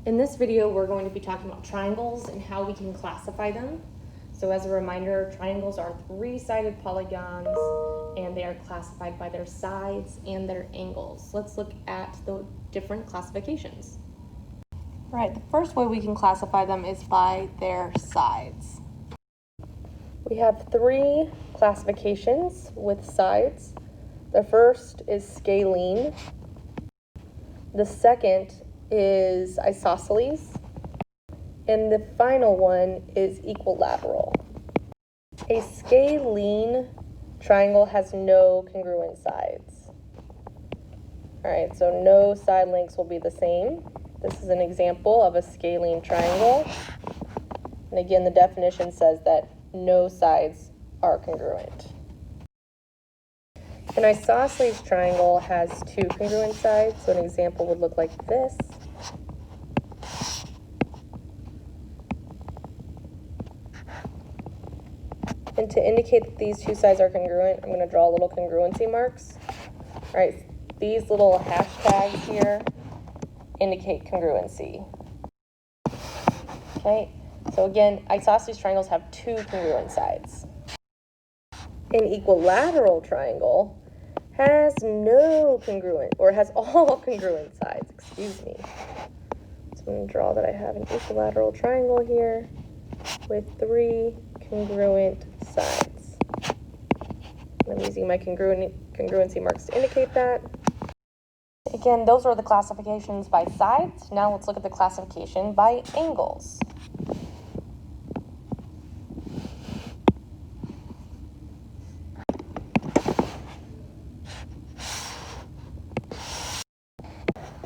In this video, we're going to be talking about triangles and how we can classify them. So as a reminder, triangles are three-sided polygons and they are classified by their sides and their angles. Let's look at the different classifications. All right, the first way we can classify them is by their sides. We have three classifications with sides. The first is scalene. The second is isosceles, and the final one is equilateral. A scalene triangle has no congruent sides. All right, so no side lengths will be the same. This is an example of a scalene triangle. And again, the definition says that no sides are congruent. An isosceles triangle has two congruent sides, so an example would look like this. And to indicate that these two sides are congruent, I'm going to draw little congruency marks. All right, these little hashtags here indicate congruency. Okay, so again, isosceles triangles have two congruent sides. An equilateral triangle has no congruent, or has all congruent sides, excuse me. So I'm going to draw that I have an equilateral triangle here with three congruent sides. I'm using my congruency marks to indicate that. Again, those are the classifications by sides. Now let's look at the classification by angles.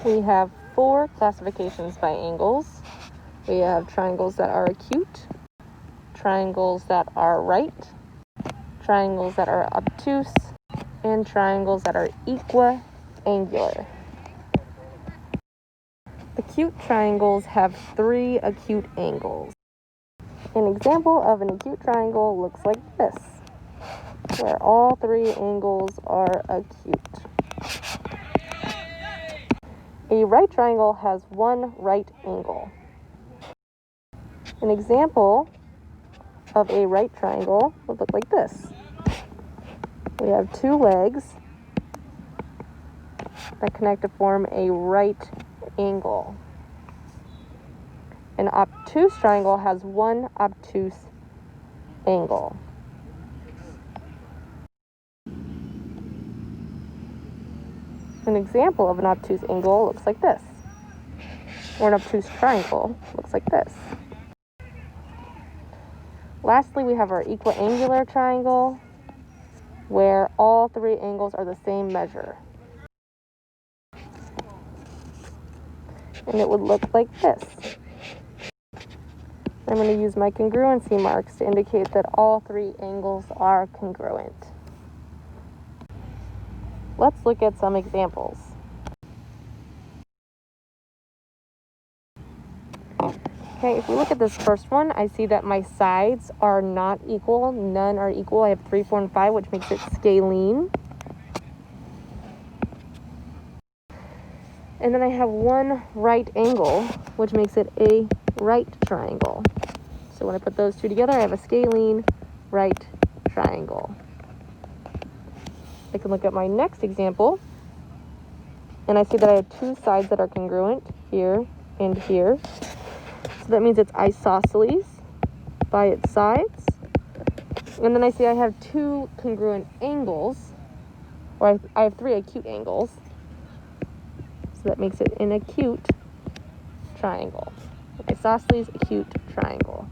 We have four classifications by angles. We have triangles that are acute, triangles that are right, triangles that are obtuse, and triangles that are equiangular. Acute triangles have three acute angles. An example of an acute triangle looks like this, where all three angles are acute. A right triangle has one right angle. An example of a right triangle would look like this. We have two legs that connect to form a right angle. An obtuse triangle has one obtuse angle. An example of an obtuse angle looks like this, or an obtuse triangle looks like this. Lastly, we have our equiangular triangle, where all three angles are the same measure. And it would look like this. I'm going to use my congruency marks to indicate that all three angles are congruent. Let's look at some examples. Okay, if we look at this first one, I see that my sides are not equal. None are equal. I have 3, 4, and 5, which makes it scalene. And then I have one right angle, which makes it a right triangle. So when I put those two together, I have a scalene right triangle. I can look at my next example, and I see that I have two sides that are congruent, here and here. So that means it's isosceles by its sides. And then I see I have two congruent angles, or I have three acute angles. So that makes it an acute triangle. Isosceles acute triangle.